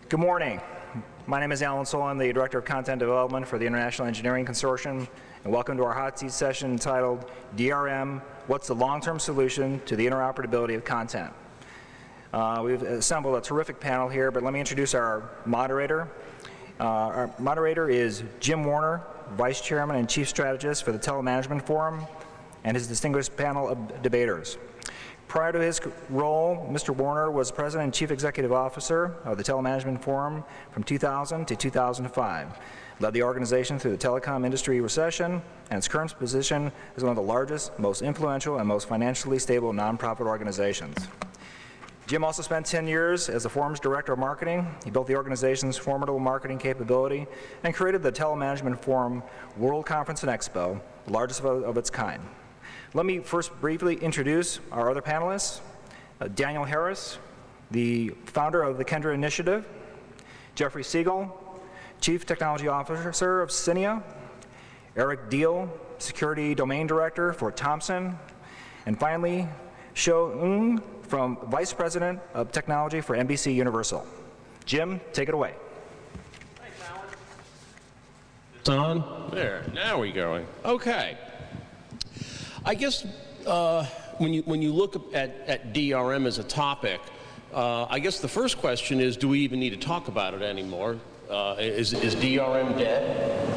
Good morning. My name is Alan Soul. I'm the Director of Content Development for the International Engineering Consortium, and welcome to our hot seat session entitled DRM, What's the Long-Term Solution to the Interoperability of Content? We've assembled a terrific panel here, but let me introduce our moderator. Our moderator is Jim Warner, Vice Chairman and Chief Strategist for the Telemanagement Forum, and his distinguished panel of debaters. Prior to his role, Mr. Warner was President and Chief Executive Officer of the Telemanagement Forum from 2000 to 2005. Led the organization through the telecom industry recession, and its current position is one of the largest, most influential, and most financially stable nonprofit organizations. Jim also spent 10 years as the forum's Director of Marketing. He built the organization's formidable marketing capability and created the Telemanagement Forum World Conference and Expo, the largest of its kind. Let me first briefly introduce our other panelists. Daniel Harris, the founder of the Kendraio Initiative. Jeffrey Siegel, Chief Technology Officer of Cinia. Eric Deal, Security Domain Director for Thomson. And finally, Shou Ng, from Vice President of Technology for NBC Universal. Jim, take it away. Thanks, Alan. It's on? There, now we're going. Okay. I guess when you look at DRM as a topic, I guess the first question is, do we even need to talk about it anymore? Is DRM dead?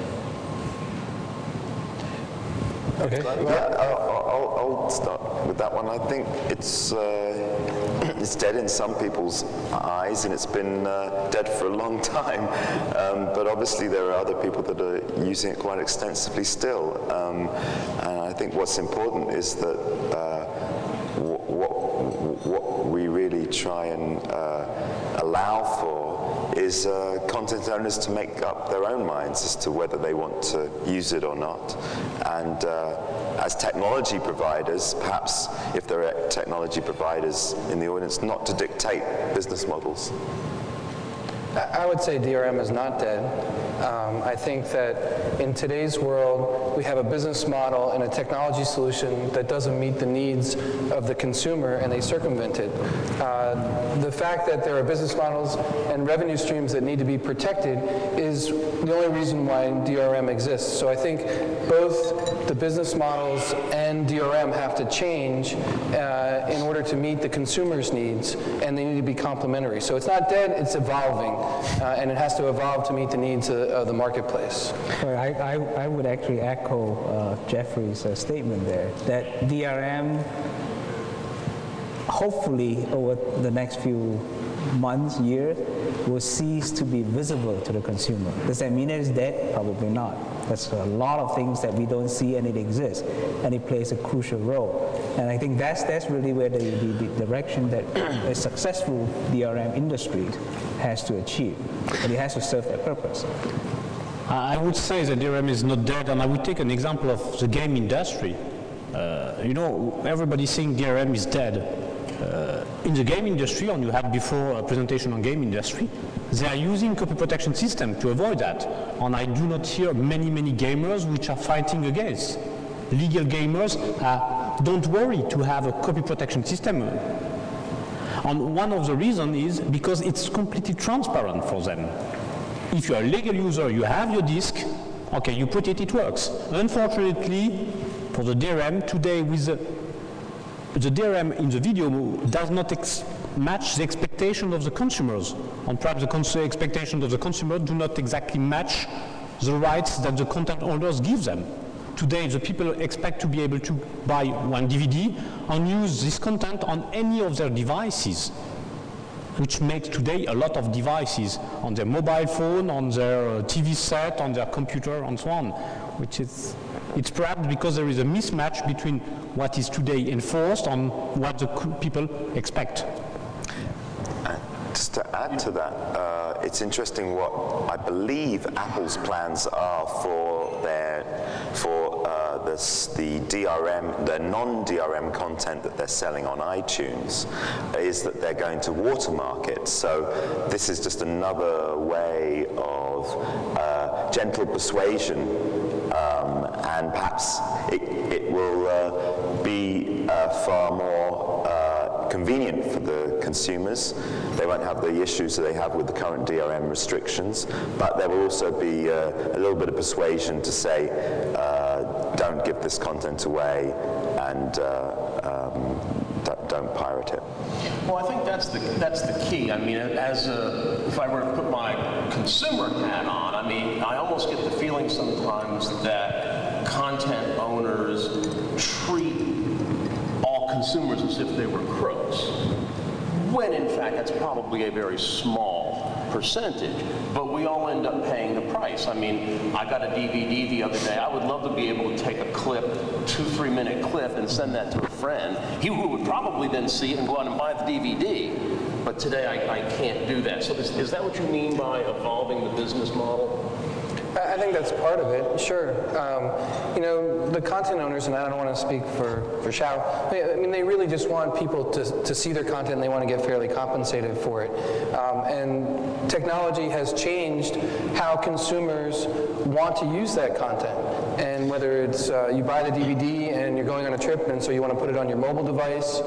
Okay. Yeah, I'll start with that one. I think it's dead in some people's eyes, and it's been dead for a long time. But obviously, there are other people that are using it quite extensively still. And I think what's important is that what we really try and allow for is content owners to make up their own minds as to whether they want to use it or not. And as technology providers, perhaps if there are technology providers in the audience, not to dictate business models. I would say DRM is not dead. I think that in today's world, we have a business model and a technology solution that doesn't meet the needs of the consumer, and they circumvent it. The fact that there are business models and revenue streams that need to be protected is the only reason why DRM exists. So I think both the business models and DRM have to change in order to meet the consumer's needs, and they need to be complementary. So it's not dead, it's evolving, and it has to evolve to meet the needs of the marketplace. I would actually echo Jeffrey's statement there, that DRM, hopefully over the next few months, years, will cease to be visible to the consumer. Does that mean it is dead? Probably not. There's a lot of things that we don't see, and it exists, and it plays a crucial role. And I think that's really where the direction that a successful DRM industry has to achieve, and it has to serve that purpose. I would say that DRM is not dead, and I would take an example of the game industry. You know, everybody's saying DRM is dead. In the game industry, and you had before a presentation on game industry, they are using copy protection system to avoid that. And I do not hear many gamers which are fighting against. Legal gamers don't worry to have a copy protection system. And one of the reasons is because it's completely transparent for them. If you're a legal user, you have your disk, okay, you put it, it works. Unfortunately, for the DRM today, with the DRM in the video does not match the expectation of the consumers, and perhaps the expectations of the consumer do not exactly match the rights that the content owners give them. Today, the people expect to be able to buy one DVD and use this content on any of their devices, which makes today a lot of devices on their mobile phone, on their TV set, on their computer, and so on, which is, it's perhaps because there is a mismatch between what is today enforced and what the people expect. Just to add to that, it's interesting what I believe Apple's plans are for the DRM, the non-DRM content that they're selling on iTunes, is that they're going to watermark it. So this is just another way of gentle persuasion, and perhaps it will be far more convenient for the consumers. They won't have the issues that they have with the current DRM restrictions, but there will also be a little bit of persuasion to say, don't give this content away and don't pirate it. Well, I think that's the key. I mean, if I were to put my consumer hat on, I mean, I almost get the feeling sometimes that content owners treat all consumers as if they were crooks, when in fact that's probably a very small percentage, but we all end up paying the price. I mean, I got a DVD the other day. I would love to be able to take a clip, 2-3 minute clip, and send that to a friend. He would probably then see it and go out and buy the DVD. But today I can't do that. So is that what you mean by evolving the business model? I think that's part of it, sure. You know, the content owners, and I don't want to speak for Xiao, I mean, they really just want people to see their content and they want to get fairly compensated for it. And technology has changed how consumers want to use that content. And whether it's you buy the DVD and you're going on a trip and so you want to put it on your mobile device,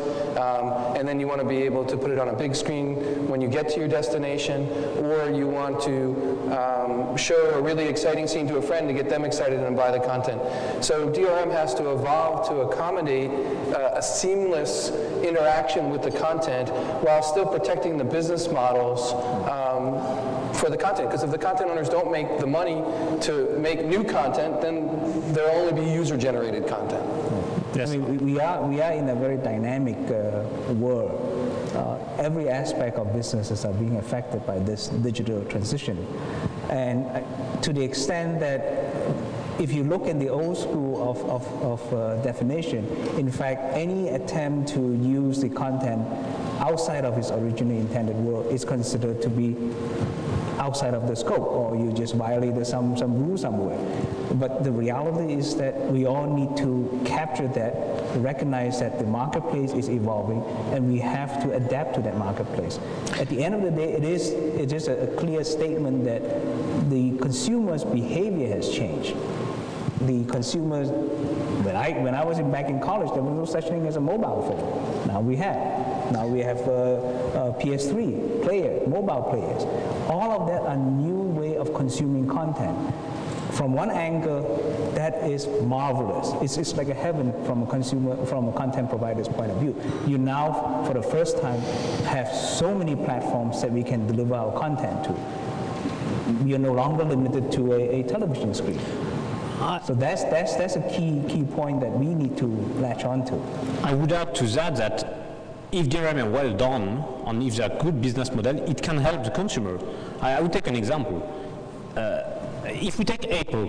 and then you want to be able to put it on a big screen when you get to your destination, or you want to show a really exciting scene to a friend to get them excited and buy the content. So DRM has to evolve to accommodate a seamless interaction with the content while still protecting the business models for the content. Because if the content owners don't make the money to make new content, then there'll only be user-generated content. Yes. I mean, we are in a very dynamic world. Every aspect of businesses are being affected by this digital transition. And to the extent that if you look in the old school of definition, in fact, any attempt to use the content outside of its originally intended world is considered to be outside of the scope, or you just violated some rule somewhere. But the reality is that we all need to capture that, recognize that the marketplace is evolving, and we have to adapt to that marketplace. At the end of the day, it is a clear statement that the consumer's behavior has changed. The consumers, when I was back in college, there was no such thing as a mobile phone. Now we have PS3 player, mobile players. All of that are new way of consuming content. From one angle, that is marvelous. It's like a heaven from a content provider's point of view. You now, for the first time, have so many platforms that we can deliver our content to. We are no longer limited to a television screen. So that's a key point that we need to latch on to. I would add to that if DRM are well done, and if they're good business model, it can help the consumer. I would take an example. If we take Apple,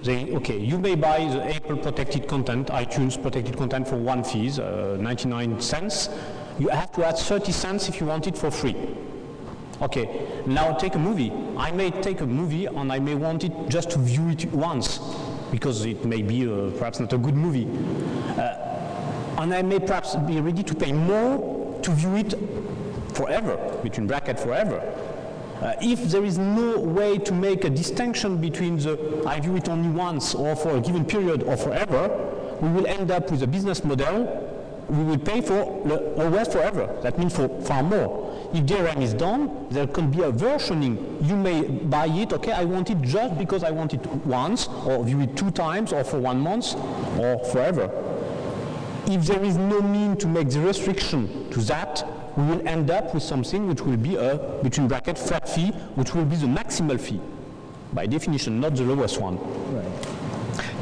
you may buy the Apple protected content, iTunes protected content for one fee, 99 cents. You have to add 30 cents if you want it for free. Okay, now take a movie. I may take a movie and I may want it just to view it once, because it may be perhaps not a good movie. And I may perhaps be ready to pay more to view it forever, between bracket forever. If there is no way to make a distinction between the I view it only once or for a given period or forever, we will end up with a business model we will pay for always forever. That means for far more. If DRM is done, there can be a versioning. You may buy it, okay, I want it just because I want it once, or view it 2 times, or for 1 month, or forever. If there is no mean to make the restriction to that, we will end up with something which will be a, between bracket, flat fee, which will be the maximal fee. By definition, not the lowest one. Right.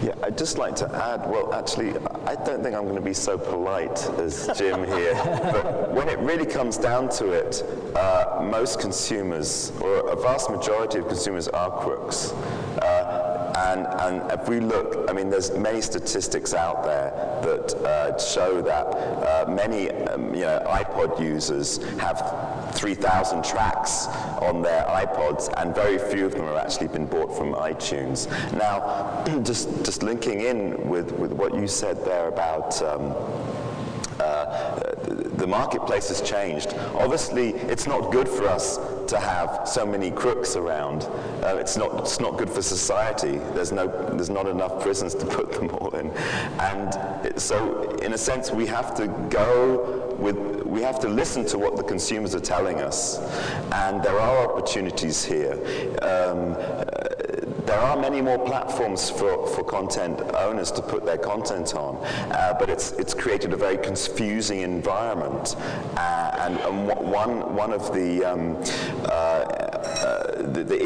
Yeah, I'd just like to add, well, actually, I don't think I'm going to be so polite as Jim here, but when it really comes down to it, most consumers, or a vast majority of consumers, are crooks. And if we look, I mean, there's many statistics out there that show that many iPod users have 3,000 tracks on their iPods, and very few of them have actually been bought from iTunes. Now, just linking in with what you said there about the marketplace has changed. Obviously, it's not good for us to have so many crooks around. It's not good for society. There's not enough prisons to put them all in. And so in a sense, we have to we have to listen to what the consumers are telling us, and there are opportunities here. There are many more platforms for content owners to put their content on, but it's created a very confusing environment. And one of the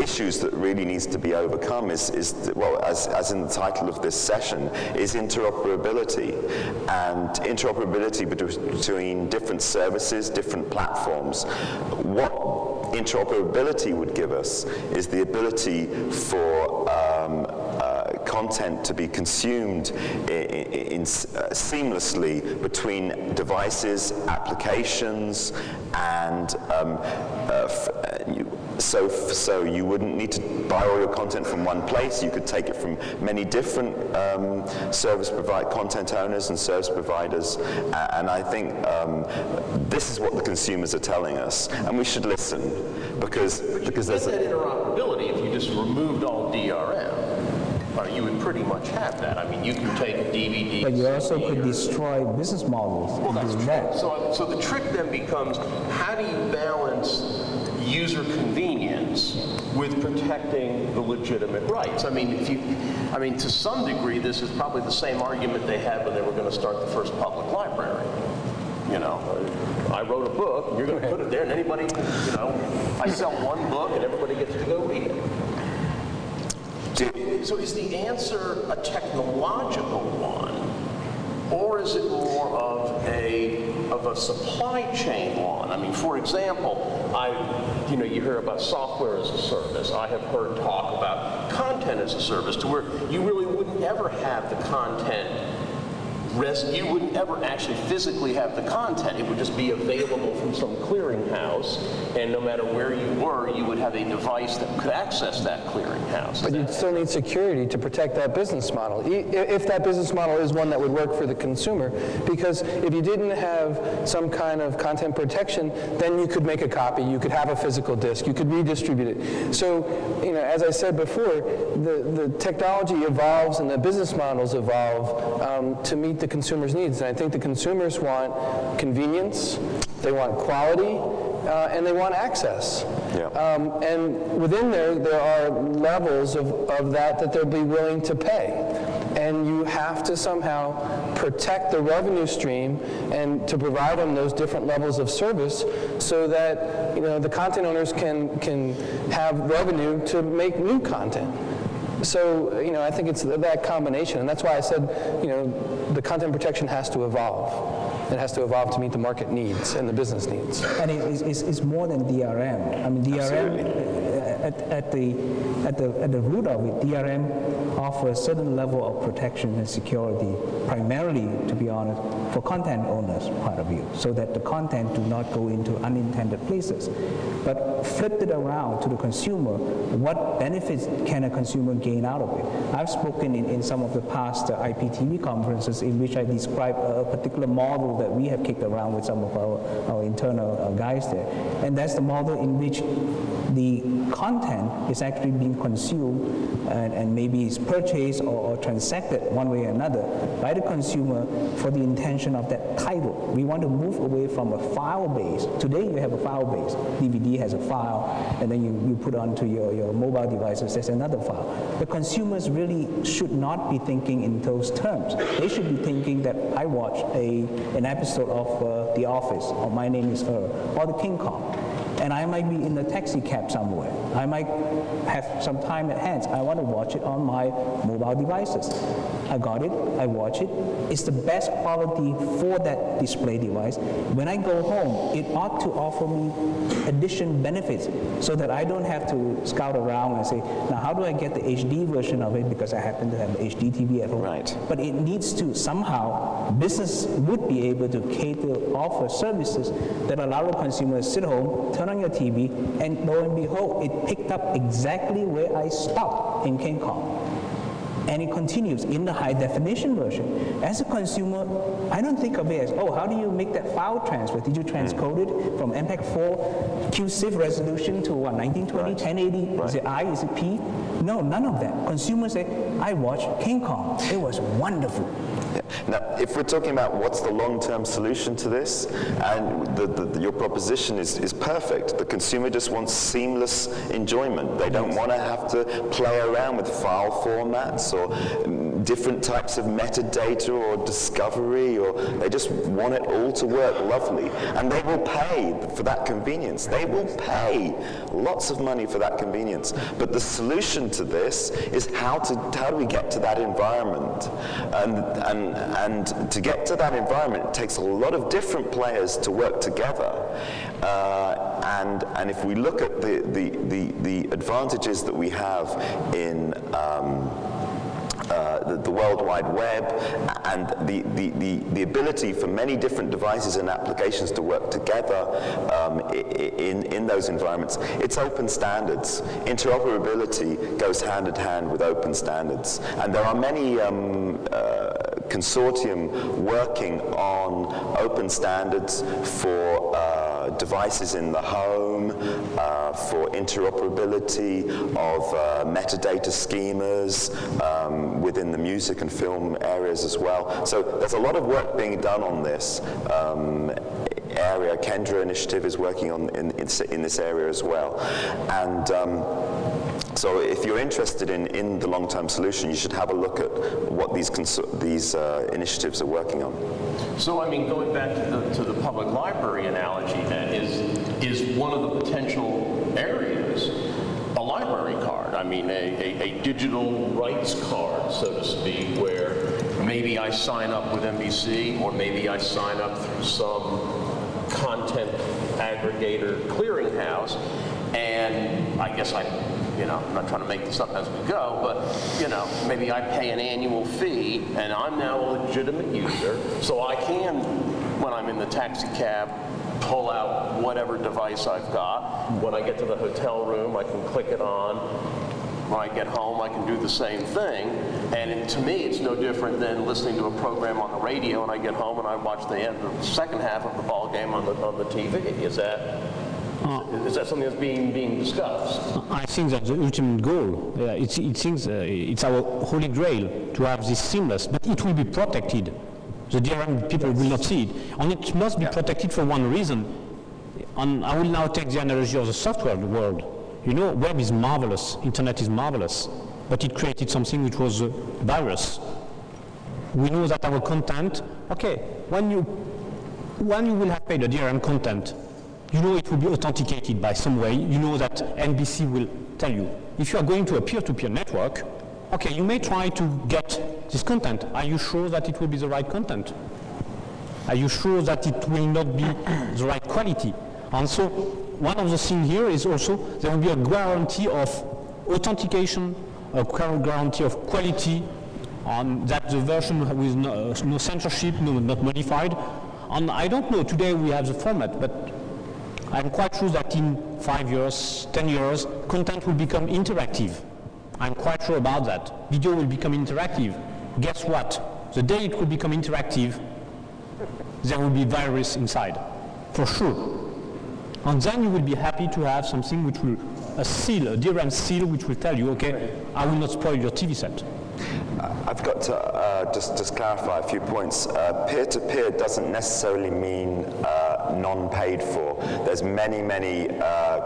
issues that really needs to be overcome is well, as in the title of this session, is interoperability. And interoperability between different services, different platforms. What interoperability would give us is the ability for content to be consumed seamlessly between devices, applications, and so you wouldn't need to buy all your content from one place. You could take it from many different content owners and service providers, and I think this is what the consumers are telling us, and we should listen because there's that interoperability. If you just removed all DRM, you would pretty much have that. I mean, you can take a DVD. But you also could destroy business models. Well, that's true. So the trick then becomes, how do you balance user convenience with protecting the legitimate rights? I mean, to some degree, this is probably the same argument they had when they were going to start the first public library. You know, I wrote a book, and you're going to put it there, and anybody, I sell one book, and everybody gets to go read it. So is the answer a technological one, or is it more of a supply chain one? I mean, for example, you hear about software as a service. I have heard talk about content as a service, to where you really wouldn't ever have the content. You wouldn't ever actually physically have the content. It would just be available from some clearinghouse, and no matter where you were, you would have a device that could access that clearinghouse. But you'd still need security to protect that business model, if that business model is one that would work for the consumer. Because if you didn't have some kind of content protection, then you could make a copy, you could have a physical disk, you could redistribute it. So, as I said before, the technology evolves and the business models evolve to meet the consumer's needs. And I think the consumers want convenience, they want quality, and they want access. Yeah. And within there are levels of that they'll be willing to pay. And you have to somehow protect the revenue stream and to provide them those different levels of service so that the content owners can have revenue to make new content. So, I think it's that combination, and that's why I said, the content protection has to evolve. It has to evolve to meet the market needs and the business needs. And it's more than DRM. I mean, DRM, at the root of it, DRM offers a certain level of protection and security, primarily, to be honest, for content owners' point of view, so that the content do not go into unintended places. But flipped it around to the consumer, what benefits can a consumer gain out of it? I've spoken in some of the past IPTV conferences in which I describe a particular model that we have kicked around with some of our internal guys there. And that's the model in which the content is actually being consumed and maybe is purchased or transacted one way or another by the consumer for the intention of that title. We want to move away from a file base. Today you have a file base. DVD has a file, and then you put onto your mobile devices, there's another file. The consumers really should not be thinking in those terms. They should be thinking that I watched an episode of The Office, or My Name is Earl, or The King Kong. And I might be in a taxi cab somewhere. I might have some time at hand. I want to watch it on my mobile devices. I got it, I watch it. It's the best quality for that display device. When I go home, it ought to offer me additional benefits so that I don't have to scout around and say, now how do I get the HD version of it because I happen to have an HD TV at home. Right. But it needs to somehow, business would be able to offer services that allow the consumer to sit home, turn on your TV, and lo and behold, it picked up exactly where I stopped in King Kong. And it continues in the high definition version. As a consumer, I don't think of it as, oh, how do you make that file transfer? Did you transcode it from MPEG-4 QSIF resolution to what, 1920, 1080? Right. Is it I, is it P? No, none of that. Consumers say, I watched King Kong. It was wonderful. Now, if we're talking about what's the long-term solution to this, and your proposition is perfect. The consumer just wants seamless enjoyment. They don't want to have to play around with file formats or different types of metadata or discovery, or they just want it all to work lovely. And they will pay for that convenience. They will pay lots of money for that convenience. But the solution to this is how do we get to that environment? And to get to that environment, it takes a lot of different players to work together. And if we look at the advantages that we have in the World Wide Web and the ability for many different devices and applications to work together in those environments, it's open standards. Interoperability goes hand in hand with open standards. And there are many consortium working on open standards for devices in the home, for interoperability of metadata schemas within the music and film areas as well. So there's a lot of work being done on this area. Kendraio initiative is working on in this area as well. And so if you're interested in the long-term solution, you should have a look at what these initiatives are working on. So, I mean, going back to the public library analogy, then, is one of the potential areas a library card? I mean, a digital rights card, so to speak, where maybe I sign up with NBC, or maybe I sign up through some content aggregator clearinghouse, and I guess I'm not trying to make this up as we go, but, maybe I pay an annual fee, and I'm now a legitimate user, so I can, when I'm in the taxi cab, pull out whatever device I've got. When I get to the hotel room, I can click it on. When I get home, I can do the same thing. And to me, it's no different than listening to a program on the radio, and I get home and I watch the second half of the ball game on the TV. Is that something that's being discussed? I think that's the ultimate goal. It's our holy grail to have this seamless, but it will be protected. The DRM people will not see it, and it must be protected for one reason. And I will now take the analogy of the software world. Web is marvelous, internet is marvelous, but it created something which was a virus. We know that our content, when you will have paid the DRM content, it will be authenticated by some way. You know that NBC will tell you. If you are going to a peer-to-peer network, you may try to get this content. Are you sure that it will be the right content? Are you sure that it will not be the right quality? And so one of the things here is also there will be a guarantee of authentication, a guarantee of quality, that the version with no censorship, not modified. And I don't know, today we have the format, but I'm quite sure that in 5 years, 10 years, content will become interactive. I'm quite sure about that. Video will become interactive. Guess what? The day it will become interactive, there will be virus inside, for sure. And then you will be happy to have something which will, a DRM seal, which will tell you, I will not spoil your TV set. I've got to just clarify a few points. Peer-to-peer doesn't necessarily mean non-paid for. There's many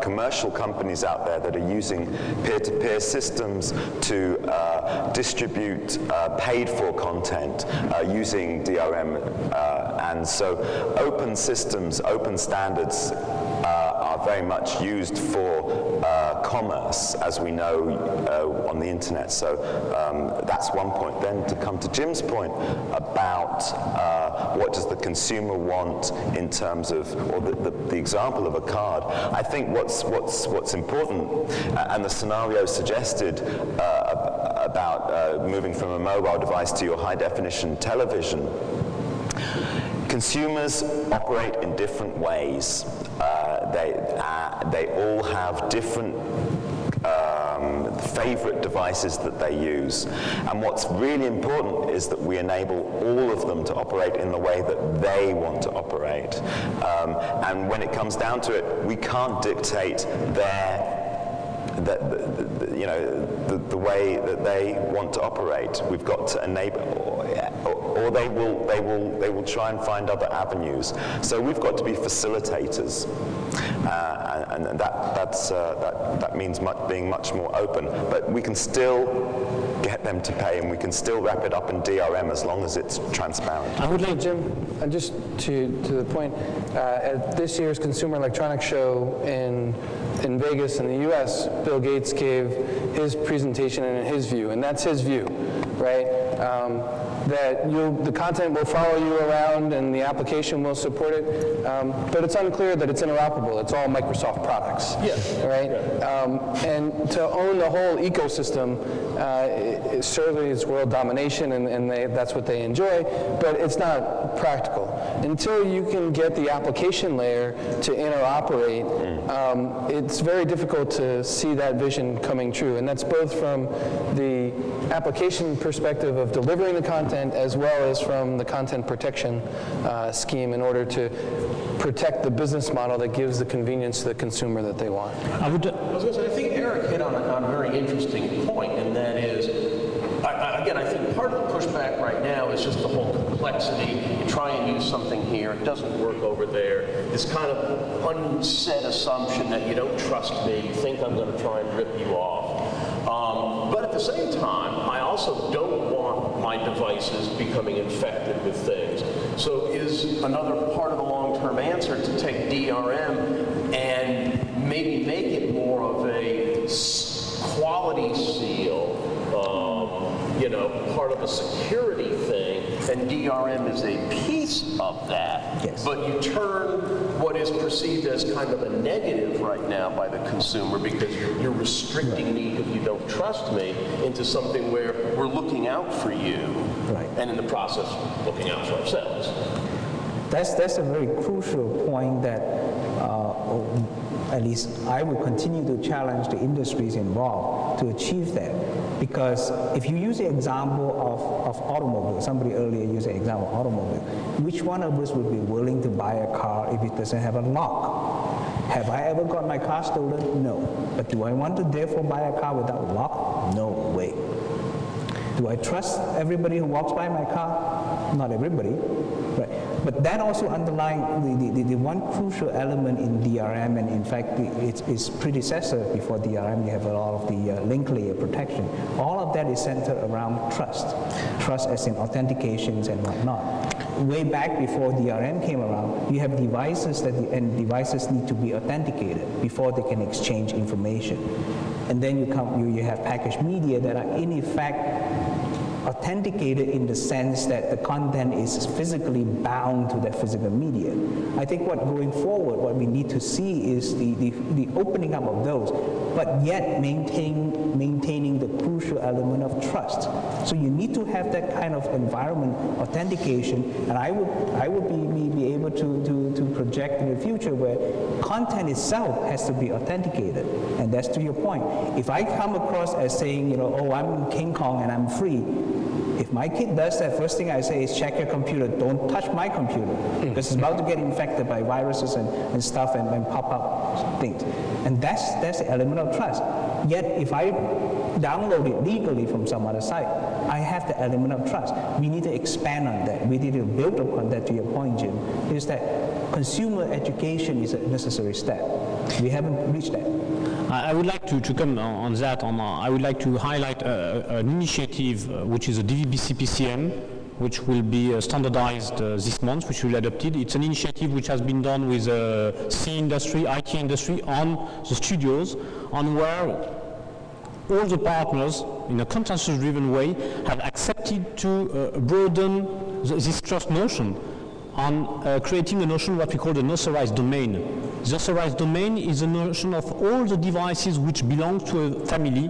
commercial companies out there that are using peer-to-peer systems to distribute paid-for content using DRM. And so open systems, open standards are very much used for commerce, as we know, on the internet. So that's one point. Then to come to Jim's point about what does the consumer want in terms of, or the example of a card, I think what's important, and the scenario suggested about moving from a mobile device to your high-definition television, consumers operate in different ways. They all have different favorite devices that they use. And what's really important is that we enable all of them to operate in the way that they want to operate. And when it comes down to it, we can't dictate the way that they want to operate. We've got to enable or they will try and find other avenues. So we've got to be facilitators, and that means being much more open. But we can still get them to pay, and we can still wrap it up in DRM as long as it's transparent. I would like, Jim, and just to the point, at this year's Consumer Electronics Show in Vegas in the US, Bill Gates gave his presentation and his view, and that's his view, right? That the content will follow you around and the application will support it, but it's unclear that it's interoperable. It's all Microsoft products, right? And to own the whole ecosystem, certainly it's world domination, and that's what they enjoy, but it's not practical. Until you can get the application layer to interoperate, it's very difficult to see that vision coming true, and that's both from the application perspective of delivering the content as well as from the content protection scheme in order to protect the business model that gives the convenience to the consumer that they want. I was going to say, I think Eric hit on a very interesting point, and that is, again, I think part of the pushback right now is just the whole complexity. You try and use something here, it doesn't work over there. This kind of unsaid assumption that you don't trust me, you think I'm going to try and rip you off. But at the same time, I also don't want my devices becoming infected with things. So is another part of the long-term answer to take DRM and maybe make it more of a quality seal, part of a security thing, and DRM is a piece of that. Yes. But you turn what is perceived as kind of a negative right now by the consumer because you're restricting me because you don't trust me into something where we're looking out for you, and in the process looking out for ourselves. That's a very crucial point that at least I will continue to challenge the industries involved to achieve that. Because if you use the example of automobile, somebody earlier used the example of automobile, which one of us would be willing to buy a car if it doesn't have a lock? Have I ever got my car stolen? No. But do I want to therefore buy a car without a lock? No way. Do I trust everybody who walks by my car? Not everybody. Right. But that also underlying the one crucial element in DRM, and in fact its predecessor before DRM, you have a lot of the link layer protection. All of that is centered around trust. Trust as in authentications and whatnot. Way back before DRM came around, you have devices and devices need to be authenticated before they can exchange information. And then you have packaged media that are in effect authenticated in the sense that the content is physically bound to that physical media. I think going forward, what we need to see is the opening up of those, but yet maintaining the crucial element of trust. So you need to have that kind of environment authentication, and I would be able to project in the future where content itself has to be authenticated, and that's to your point. If I come across as saying, oh, I'm King Kong and I'm free, if my kid does that, first thing I say is check your computer, don't touch my computer, because it's about to get infected by viruses and stuff and pop up things. And that's the element of trust. Yet if I download it legally from some other site, I have the element of trust. We need to expand on that. We need to build upon that, to your point, Jim, is that consumer education is a necessary step. We haven't reached that. I would like to come on that. I would like to highlight an initiative which is a DVB-CPCM, which will be standardized this month, which will be adopted. It's an initiative which has been done with C industry, IT industry, on the studios, on where all the partners, in a consensus-driven way, have accepted to broaden this trust notion on creating a notion what we call the authorized domain. The authorized domain is a notion of all the devices which belong to a family,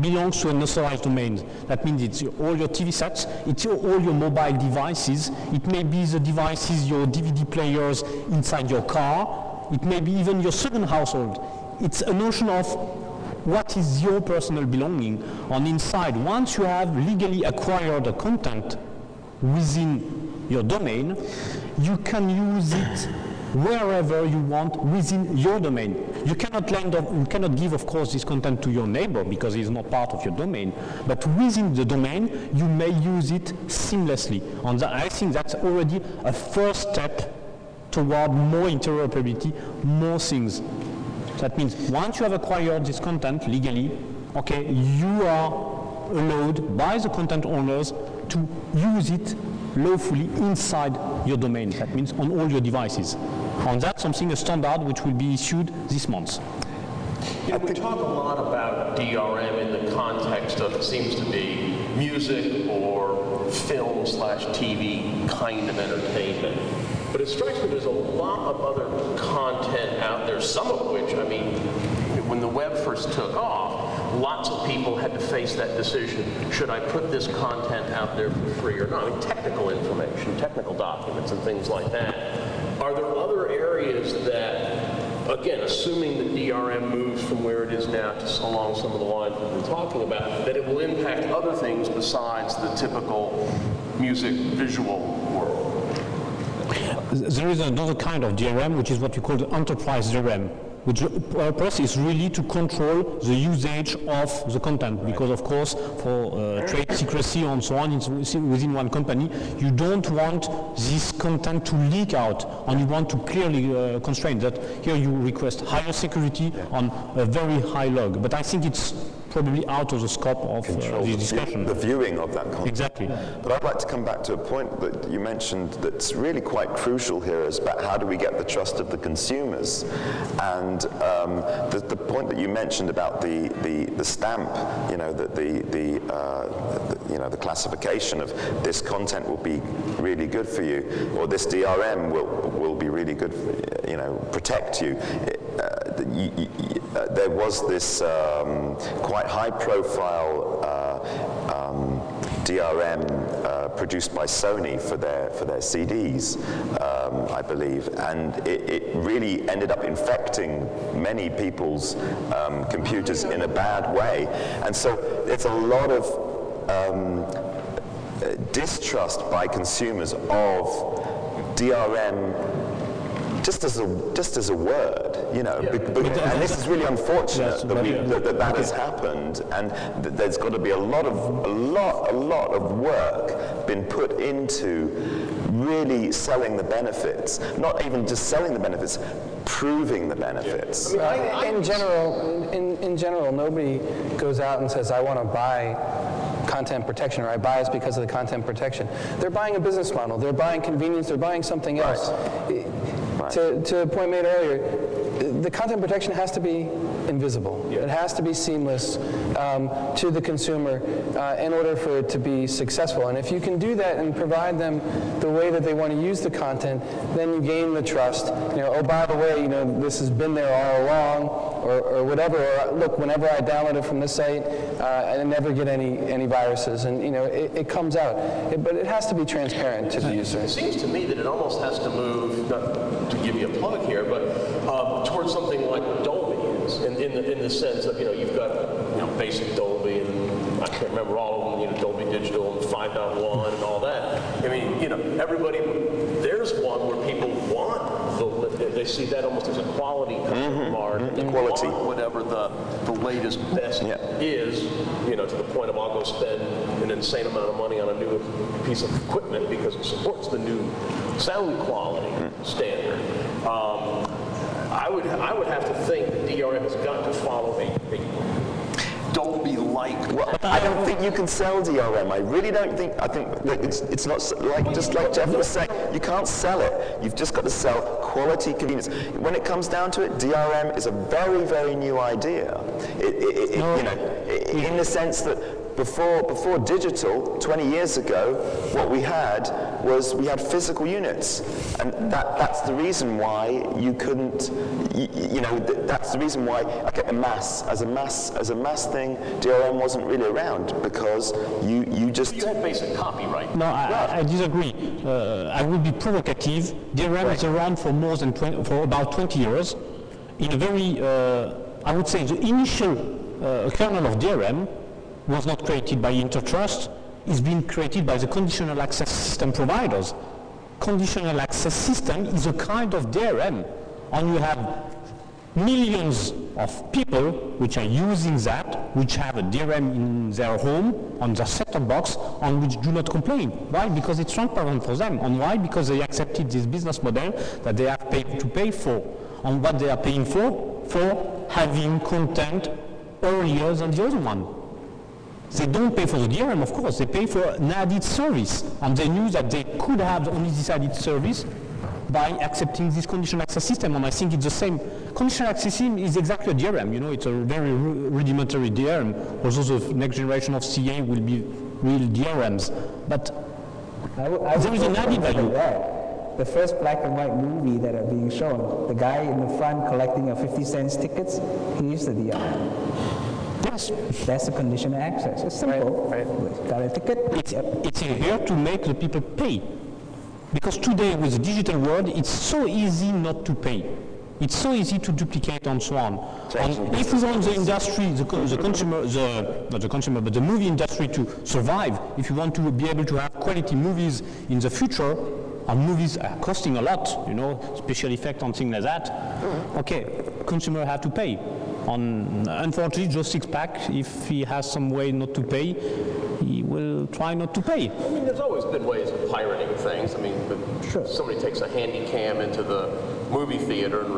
belongs to an authorized domain. That means it's all your TV sets, it's all your mobile devices, it may be the devices, your DVD players inside your car, it may be even your second household. It's a notion of what is your personal belonging on inside. Once you have legally acquired the content within your domain, you can use it wherever you want within your domain. You cannot give, of course, this content to your neighbor because it's not part of your domain, but within the domain, you may use it seamlessly. And I think that's already a first step toward more interoperability, more things. That means once you have acquired this content legally, okay, you are allowed by the content owners to use it lawfully inside your domain. That means on all your devices. And that's something, a standard, which will be issued this month. You know, we talk a lot about DRM in the context of, it seems to be music or film/TV kind of entertainment. But it strikes me there's a lot of other content out there, some of which, I mean, when the web first took off, lots of people had to face that decision. Should I put this content out there for free or not? I mean, technical information, technical documents and things like that. Are there other areas that, again, assuming that DRM moves from where it is now to along some of the lines we've been talking about, that it will impact other things besides the typical music visual world? There is another kind of DRM, which is what we call the enterprise DRM, which purpose is really to control the usage of the content, because of course for trade secrecy and so on within one company, you don't want this content to leak out, and you want to clearly constrain that. Here you request higher security on a very high log, but I think it's probably out of the scope of this discussion. The viewing of that content. Exactly. But I'd like to come back to a point that you mentioned that's really quite crucial here, is about how do we get the trust of the consumers. And the point that you mentioned about the stamp, you know, the classification of this content will be really good for you, or this DRM will be really good, you know, protect you. There was this quite high-profile DRM produced by Sony for their CDs, I believe, and it really ended up infecting many people's computers in a bad way. And so it's a lot of distrust by consumers of DRM just as a word, you know, and this is really unfortunate that has happened, and there's got to be a lot of work been put into really selling the benefits, not even just selling the benefits, proving the benefits. In general, nobody goes out and says, I want to buy content protection, or I buy it because of the content protection. They're buying a business model, they're buying convenience, they're buying something else. To a point made earlier, the content protection has to be invisible. Yeah. It has to be seamless to the consumer in order for it to be successful. And if you can do that and provide them the way that they want to use the content, then you gain the trust. You know, oh, by the way, you know, this has been there all along, or whatever. Or, look, whenever I download it from this site, I never get any viruses. And you know, it comes out. But it has to be transparent to the user. It seems to me that it almost has to move, not to give you a plug here, but towards something like what Dolby is, in the sense of, you know, you've got, you know, basic Dolby, and I can't remember all of them, you know, Dolby Digital and 5.1 and all that. I mean, you know, everybody, there's one where people want they see that almost as a quality mark. They quality. want whatever the latest best is, you know, to the point of I'll go spend an insane amount of money on a new piece of equipment because it supports the new sound quality standard. I would have to think that DRM has got to follow a Dolby-like. Well, I don't think you can sell DRM. I really don't think. I think that it's not like, just like Jeff was saying, you can't sell it. You've just got to sell quality convenience. When it comes down to it, DRM is a very, very new idea. You know, in the sense that before digital, 20 years ago, what we had was physical units, and that's the reason why you couldn't, you know, that's the reason why a mass thing, DRM wasn't really around, because you just... You had basic copyright. No, I disagree. I will be provocative. DRM is around for about 20 years. In a very, I would say, the initial kernel of DRM was not created by Intertrust. It's been created by the conditional access system providers. conditional access system is a kind of DRM, and you have millions of people which are using that, which have a DRM in their home, on their set-top box, and which do not complain. Why? Because it's transparent for them. And why? Because they accepted this business model that they have to pay for. And what they are paying for? For having content earlier than the other one. They don't pay for the DRM, of course. They pay for an added service. And they knew that they could have only this added service by accepting this conditional access system, and I think it's the same. Conditional access system is exactly a DRM, you know, it's a very rudimentary DRM. Also the next generation of CA will be real DRMs, but there is an added value. The first black and white movie that are being shown, the guy in the front collecting a 50-cent tickets, he is the DRM. Yes. That's the conditional access. It's simple. Right. Got a ticket? It's here to make the people pay. Because today, with the digital world, it's so easy not to pay. It's so easy to duplicate and so on. And if we want the industry, the movie industry to survive, if you want to be able to have quality movies in the future, and movies are costing a lot, you know, special effect and things like that, okay, consumer have to pay. Unfortunately, Joe Sixpack, if he has some way not to pay, he will try not to pay. I mean, there's always been ways of pirating things. I mean, sure. Somebody takes a handy cam into the movie theater and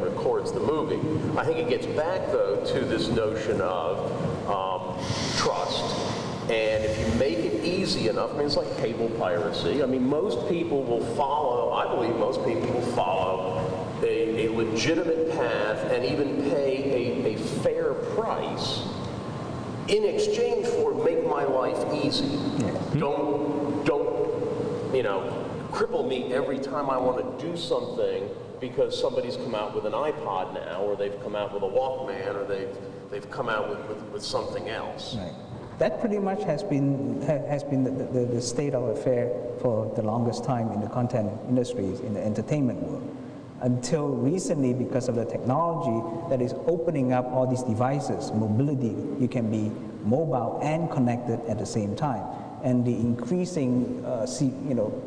records the movie. I think it gets back, though, to this notion of trust. And if you make it easy enough, I mean, it's like cable piracy. I mean, most people will follow, I believe most people will follow a legitimate path and even pay a fair price in exchange for make my life easy. Yeah. Don't cripple me every time I want to do something because somebody's come out with an iPod now, or they've come out with a Walkman, or they've come out with something else. Right. That pretty much has been the state of affair for the longest time in the content industries, in the entertainment world. Until recently, because of the technology that is opening up all these devices, mobility, you can be mobile and connected at the same time, and the increasing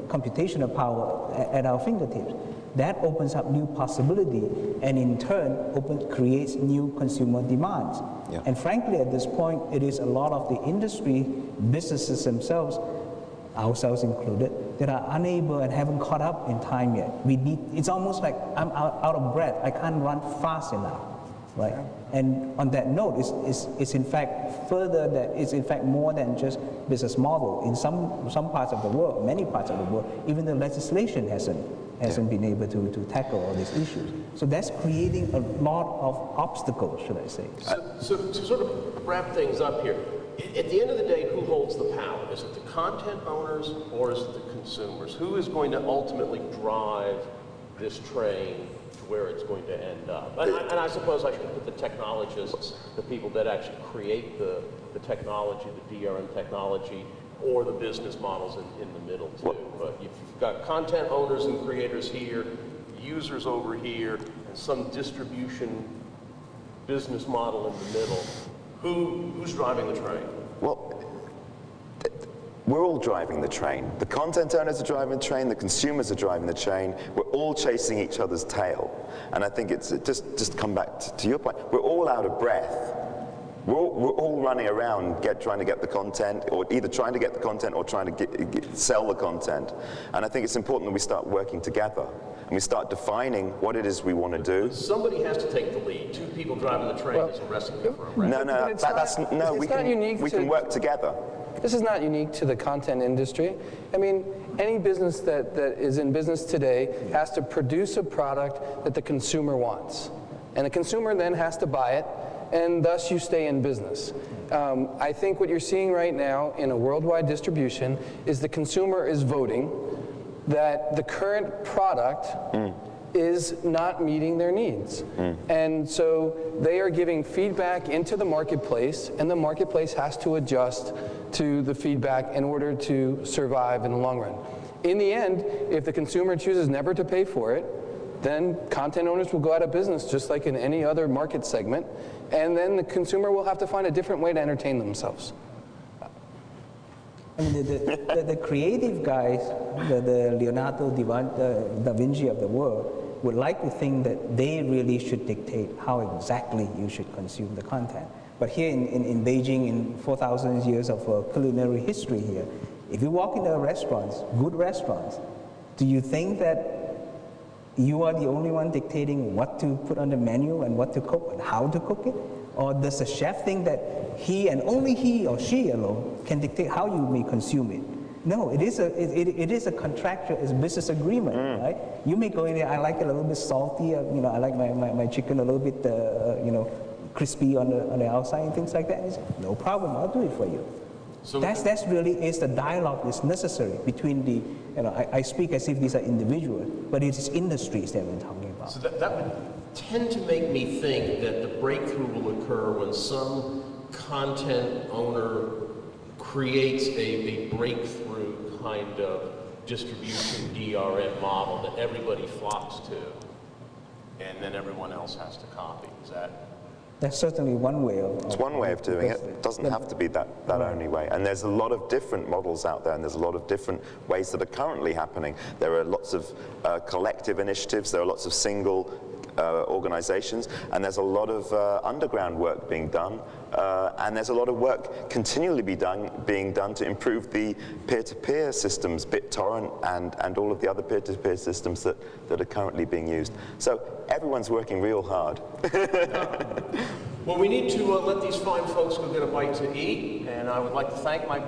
computational power at our fingertips. That opens up new possibility, and in turn creates new consumer demands. Yeah. And frankly, at this point, it is a lot of the industry businesses themselves, ourselves included, that are unable and haven't caught up in time yet. It's almost like I'm out of breath. I can't run fast enough, right? Yeah. And on that note, it's in fact further that it's in fact more than just business model. In some parts of the world, many parts of the world, even the legislation hasn't been able to tackle all these issues. So that's creating a lot of obstacles, should I say. So to sort of wrap things up here, at the end of the day, who holds the power? Is it the content owners or is it the consumers? Who is going to ultimately drive this train to where it's going to end up? And I suppose I should put the technologists, the people that actually create the technology, the DRM technology, or the business models in the middle too. But you've got content owners and creators here, users over here, and some distribution business model in the middle. Who's driving the train? Well, we're all driving the train. The content owners are driving the train, the consumers are driving the train. We're all chasing each other's tail. And I think it's just come back to your point. We're all out of breath. We're all running around trying to get the content, or either trying to get the content or trying to sell the content. And I think it's important that we start working together and we start defining what it is we want to do. Somebody has to take the lead. Two people driving the train is a recipe for a wreck. We can work together. This is not unique to the content industry. I mean, any business that is in business today has to produce a product that the consumer wants. And the consumer then has to buy it, and thus you stay in business. I think what you're seeing right now in a worldwide distribution is the consumer is voting that the current product is not meeting their needs. And so they are giving feedback into the marketplace, and the marketplace has to adjust to the feedback in order to survive in the long run. In the end, if the consumer chooses never to pay for it, then content owners will go out of business just like in any other market segment, and then the consumer will have to find a different way to entertain themselves. I mean, the creative guys, the Leonardo da Vinci of the world, would like to think that they really should dictate how exactly you should consume the content. But here in Beijing, in 4,000 years of culinary history here, if you walk into restaurants, good restaurants, do you think that you are the only one dictating what to put on the menu and what to cook and how to cook it? Or does the chef think that he and only he or she alone can dictate how you may consume it? No, it is a contractual, it's a business agreement, right? You may go in there, I like it a little bit salty, I like my chicken a little bit, crispy on the outside and things like that. It's, no problem, I'll do it for you. So that's really is the dialogue that's necessary between the, I speak as if these are individuals, but it is industries that we're talking about. So that would tend to make me think that the breakthrough will occur when some content owner creates a breakthrough kind of distribution DRM model that everybody flocks to, and then everyone else has to copy. Is that? That's certainly one way of... It's one way of doing it. It doesn't have to be that only way. And there's a lot of different models out there, and there's a lot of different ways that are currently happening. There are lots of collective initiatives, there are lots of single organizations, and there's a lot of underground work being done, and there's a lot of work continually being done to improve the peer-to-peer systems, BitTorrent and all of the other peer-to-peer systems that are currently being used. So everyone's working real hard. Well, we need to let these fine folks go get a bite to eat, and I would like to thank my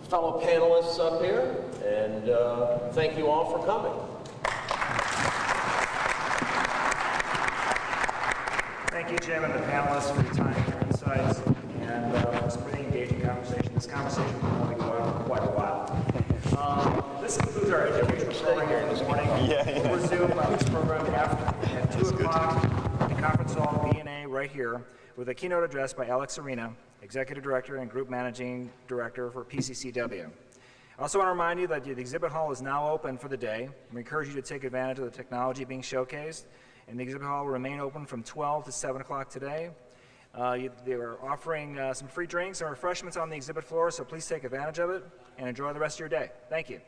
fellow panelists up here, and thank you all for coming. Thank you, Jim, and the panelists for your time, your insights, and this pretty engaging conversation. This conversation will probably go on for quite a while. This concludes our educational program here this morning. We'll resume this program at 2 o'clock at the conference hall B&A right here with a keynote address by Alex Arena, Executive Director and Group Managing Director for PCCW. I also want to remind you that the exhibit hall is now open for the day. We encourage you to take advantage of the technology being showcased. And the exhibit hall will remain open from 12 to 7 o'clock today. They are offering some free drinks and refreshments on the exhibit floor, so please take advantage of it and enjoy the rest of your day. Thank you.